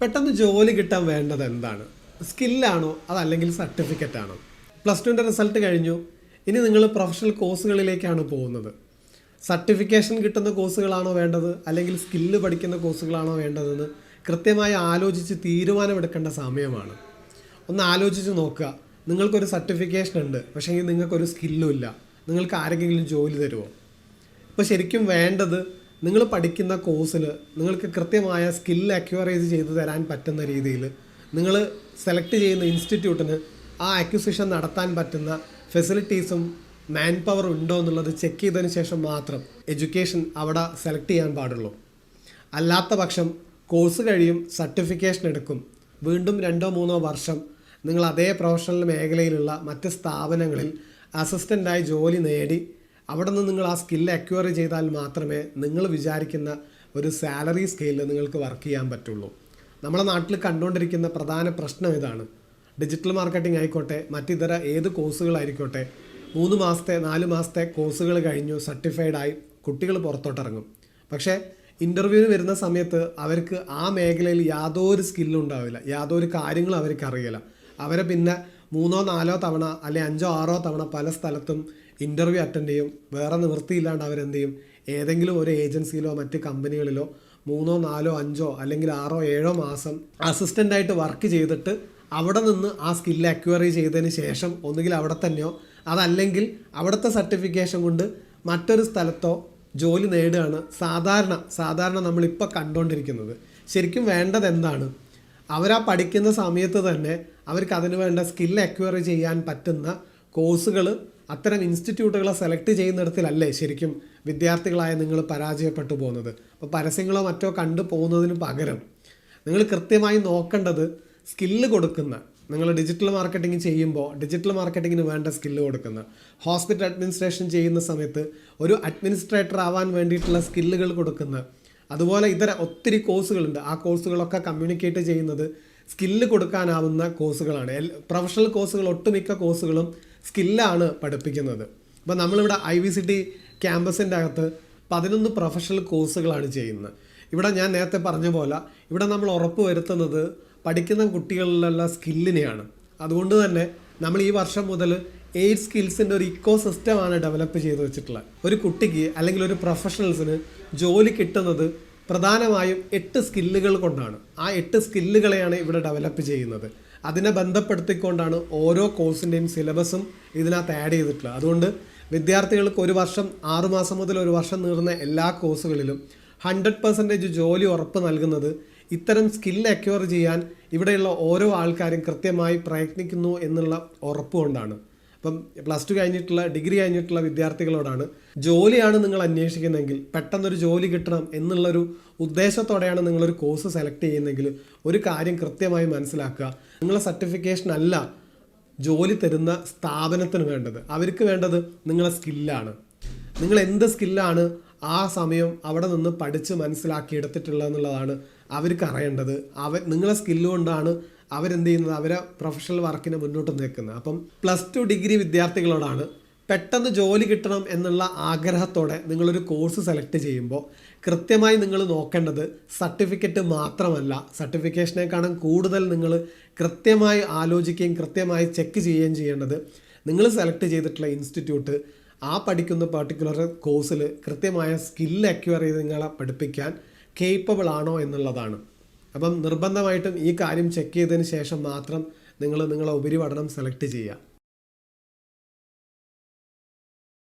പെട്ടെന്ന് ജോലി കിട്ടാൻ വേണ്ടത് എന്താണ്? സ്കില്ലാണോ അതല്ലെങ്കിൽ സർട്ടിഫിക്കറ്റ് ആണോ? +2ൻ്റെ റിസൾട്ട് കഴിഞ്ഞു, ഇനി നിങ്ങൾ പ്രൊഫഷണൽ കോഴ്സുകളിലേക്കാണ് പോകുന്നത്. സർട്ടിഫിക്കേഷൻ കിട്ടുന്ന കോഴ്സുകളാണോ വേണ്ടത് അല്ലെങ്കിൽ സ്കില്ല് പഠിക്കുന്ന കോഴ്സുകളാണോ വേണ്ടതെന്ന് കൃത്യമായി ആലോചിച്ച് തീരുമാനമെടുക്കേണ്ട സമയമാണ്. ഒന്ന് ആലോചിച്ച് നോക്കുക. നിങ്ങൾക്കൊരു സർട്ടിഫിക്കേഷൻ ഉണ്ട്, പക്ഷേ നിങ്ങൾക്കൊരു സ്കില്ലും ഇല്ല. നിങ്ങൾക്ക് ആരെങ്കിലും ജോലി തരുമോ? ഇപ്പോൾ ശരിക്കും വേണ്ടത് നിങ്ങൾ പഠിക്കുന്ന കോഴ്സിൽ നിങ്ങൾക്ക് കൃത്യമായ സ്കില്ല് അക്വയറൈസ് ചെയ്ത് തരാൻ പറ്റുന്ന രീതിയിൽ നിങ്ങൾ സെലക്ട് ചെയ്യുന്ന ഇൻസ്റ്റിറ്റ്യൂട്ടിന് ആ അക്വിസിഷൻ നടത്താൻ പറ്റുന്ന ഫെസിലിറ്റീസും മാൻ പവർ ഉണ്ടോ എന്നുള്ളത് ചെക്ക് ചെയ്തതിന് ശേഷം മാത്രം എഡ്യൂക്കേഷൻ അവിടെ സെലക്ട് ചെയ്യാൻ പാടുള്ളൂ. അല്ലാത്ത പക്ഷം കോഴ്സ് കഴിയും, സർട്ടിഫിക്കേഷൻ എടുക്കും, വീണ്ടും 2-3 വർഷം നിങ്ങൾ അതേ പ്രൊഫഷണൽ മേഖലയിലുള്ള മറ്റ് സ്ഥാപനങ്ങളിൽ അസിസ്റ്റൻ്റായി ജോലി നേടി അവിടെ നിന്ന് നിങ്ങൾ ആ സ്കില്ല് അക്വയർ ചെയ്താൽ മാത്രമേ നിങ്ങൾ വിചാരിക്കുന്ന ഒരു സാലറി സ്കെയിലിൽ നിങ്ങൾക്ക് വർക്ക് ചെയ്യാൻ പറ്റുള്ളൂ. നമ്മുടെ നാട്ടിൽ കണ്ടുകൊണ്ടിരിക്കുന്ന പ്രധാന പ്രശ്നം ഇതാണ്. ഡിജിറ്റൽ മാർക്കറ്റിംഗ് ആയിക്കോട്ടെ, മറ്റിതര ഏത് കോഴ്സുകളായിക്കോട്ടെ, 3 മാസത്തെ 4 മാസത്തെ കോഴ്സുകൾ കഴിഞ്ഞു സർട്ടിഫൈഡായി കുട്ടികൾ പുറത്തോട്ടിറങ്ങും. പക്ഷേ ഇൻ്റർവ്യൂവിന് വരുന്ന സമയത്ത് അവർക്ക് ആ മേഖലയിൽ യാതൊരു സ്കില്ലും ഉണ്ടാവില്ല, യാതൊരു കാര്യങ്ങളും അവർക്ക് അറിയില്ല. അവരെ പിന്നെ 3-4 തവണ അല്ലെങ്കിൽ 5-6 തവണ പല സ്ഥലത്തും ഇൻ്റർവ്യൂ അറ്റൻഡ് ചെയ്യും. വേറെ നിവൃത്തിയില്ലാണ്ട് അവരെന്ത് ചെയ്യും, ഏതെങ്കിലും ഒരു ഏജൻസിയിലോ മറ്റ് കമ്പനികളിലോ 3-4-5 അല്ലെങ്കിൽ 6-7 മാസം അസിസ്റ്റൻ്റായിട്ട് വർക്ക് ചെയ്തിട്ട് അവിടെ നിന്ന് ആ സ്കില്ല് അക്വയർ ചെയ്തതിന് ശേഷം ഒന്നുകിൽ അവിടെ തന്നെയോ അതല്ലെങ്കിൽ അവിടുത്തെ സർട്ടിഫിക്കേഷൻ കൊണ്ട് മറ്റൊരു സ്ഥലത്തോ ജോലി നേടുകയാണ് സാധാരണ നമ്മളിപ്പോൾ കണ്ടുകൊണ്ടിരിക്കുന്നത്. ശരിക്കും വേണ്ടത് എന്താണ്? അവരാ പഠിക്കുന്ന സമയത്ത് തന്നെ അവർക്ക് അതിന് വേണ്ട സ്കില്ല് അക്വയർ ചെയ്യാൻ പറ്റുന്ന കോഴ്സുകൾ അത്തരം ഇൻസ്റ്റിറ്റ്യൂട്ടുകളെ സെലക്ട് ചെയ്യുന്നിടത്തിലല്ലേ ശരിക്കും വിദ്യാർത്ഥികളായ നിങ്ങൾ പരാജയപ്പെട്ടു പോകുന്നത്. അപ്പോൾ പരസ്യങ്ങളോ മറ്റോ കണ്ടു പോകുന്നതിന് പകരം നിങ്ങൾ കൃത്യമായി നോക്കേണ്ടത് സ്കില്ല് കൊടുക്കുന്ന, നിങ്ങൾ ഡിജിറ്റൽ മാർക്കറ്റിംഗ് ചെയ്യുമ്പോൾ ഡിജിറ്റൽ മാർക്കറ്റിങ്ങിന് വേണ്ട സ്കില്ല് കൊടുക്കുന്ന, ഹോസ്പിറ്റൽ അഡ്മിനിസ്ട്രേഷൻ ചെയ്യുന്ന സമയത്ത് ഒരു അഡ്മിനിസ്ട്രേറ്റർ ആവാൻ വേണ്ടിയിട്ടുള്ള സ്കില്ലുകൾ കൊടുക്കുന്ന, അതുപോലെ ഇതര ഒത്തിരി കോഴ്സുകളുണ്ട്. ആ കോഴ്സുകളൊക്കെ കമ്മ്യൂണിക്കേറ്റ് ചെയ്യുന്നത് സ്കില്ല് കൊടുക്കാനാവുന്ന കോഴ്സുകളാണ്. പ്രൊഫഷണൽ കോഴ്സുകൾ ഒട്ടുമിക്ക കോഴ്സുകളും സ്കില്ലാണ് പഠിപ്പിക്കുന്നത്. അപ്പോൾ നമ്മളിവിടെ IVCT ക്യാമ്പസിൻ്റെ അകത്ത് 11 പ്രൊഫഷണൽ കോഴ്സുകളാണ് ചെയ്യുന്നത്. ഇവിടെ ഞാൻ നേരത്തെ പറഞ്ഞ പോലെ ഇവിടെ നമ്മൾ ഉറപ്പ് വരുത്തുന്നത് പഠിക്കുന്ന കുട്ടികളിലുള്ള സ്കില്ലിനെയാണ്. അതുകൊണ്ട് തന്നെ നമ്മൾ ഈ വർഷം മുതൽ 8 സ്കിൽസിൻ്റെ ഒരു ഇക്കോ സിസ്റ്റമാണ് ഡെവലപ്പ് ചെയ്ത് വെച്ചിട്ടുള്ളത്. ഒരു കുട്ടിക്ക് അല്ലെങ്കിൽ ഒരു പ്രൊഫഷണൽസിന് ജോലി കിട്ടുന്നത് പ്രധാനമായും 8 സ്കില്ലുകൾ കൊണ്ടാണ്. ആ 8 സ്കില്ലുകളെയാണ് ഇവിടെ ഡെവലപ്പ് ചെയ്യുന്നത്. അതിനെ ബന്ധപ്പെടുത്തിക്കൊണ്ടാണ് ഓരോ കോഴ്സിൻ്റെയും സിലബസും ഇതിനകത്ത് ആഡ് ചെയ്തിട്ടുള്ളത്. അതുകൊണ്ട് വിദ്യാർത്ഥികൾക്ക് ഒരു വർഷം 6 മാസം മുതൽ ഒരു വർഷം നീളുന്ന എല്ലാ കോഴ്സുകളിലും 100% ജോലി ഉറപ്പ് നൽകുന്നത് ഇത്തരം സ്കില്ല് അക്വയർ ചെയ്യാൻ ഇവിടെയുള്ള ഓരോ ആൾക്കാരും കൃത്യമായി പ്രയത്നിക്കുന്നു എന്നുള്ള ഉറപ്പ് കൊണ്ടാണ്. അപ്പം +2 കഴിഞ്ഞിട്ടുള്ള ഡിഗ്രി കഴിഞ്ഞിട്ടുള്ള വിദ്യാർത്ഥികളോടാണ്, ജോലിയാണ് നിങ്ങൾ അന്വേഷിക്കുന്നതെങ്കിൽ, പെട്ടെന്നൊരു ജോലി കിട്ടണം എന്നുള്ളൊരു ഉദ്ദേശത്തോടെയാണ് നിങ്ങളൊരു കോഴ്സ് സെലക്ട് ചെയ്യുന്നതെങ്കിൽ ഒരു കാര്യം കൃത്യമായി മനസ്സിലാക്കുക. നിങ്ങളെ സർട്ടിഫിക്കേഷൻ അല്ല ജോലി തരുന്ന സ്ഥാപനത്തിന് വേണ്ടത്. അവർക്ക് വേണ്ടത് നിങ്ങളെ സ്കില്ലാണ്. നിങ്ങൾ എന്ത് സ്കില്ലാണ് ആ സമയം അവിടെ നിന്ന് പഠിച്ച് മനസ്സിലാക്കി എടുത്തിട്ടുള്ളത് എന്നുള്ളതാണ് അവർക്ക് അറിയേണ്ടത്. നിങ്ങളെ സ്കില്ല് കൊണ്ടാണ് അവരെന്ത് ചെയ്യുന്നത്, അവരെ പ്രൊഫഷണൽ വർക്കിനെ മുന്നോട്ട് നിൽക്കുന്നത്. അപ്പം +2 ഡിഗ്രി വിദ്യാർത്ഥികളോടാണ്, പെട്ടെന്ന് ജോലി കിട്ടണം എന്നുള്ള ആഗ്രഹത്തോടെ നിങ്ങളൊരു കോഴ്സ് സെലക്ട് ചെയ്യുമ്പോൾ കൃത്യമായി നിങ്ങൾ നോക്കേണ്ടത് സർട്ടിഫിക്കറ്റ് മാത്രമല്ല, സർട്ടിഫിക്കേഷനേക്കാളും കൂടുതൽ നിങ്ങൾ കൃത്യമായി ആലോചിക്കുകയും കൃത്യമായി ചെക്ക് ചെയ്യുകയും ചെയ്യേണ്ടത് നിങ്ങൾ സെലക്ട് ചെയ്തിട്ടുള്ള ഇൻസ്റ്റിറ്റ്യൂട്ട് ആ പഠിക്കുന്ന പർട്ടിക്കുലർ കോഴ്സിൽ കൃത്യമായ സ്കില്ല് അക്വയർ ചെയ്ത് നിങ്ങളെ പഠിപ്പിക്കാൻ കേപ്പബിൾ ആണോ എന്നുള്ളതാണ്. അപ്പം നിർബന്ധമായിട്ടും ഈ കാര്യം ചെക്ക് ചെയ്തതിന് ശേഷം മാത്രം നിങ്ങൾ നിങ്ങളെ ഉപരിപഠനം സെലക്ട് ചെയ്യുക.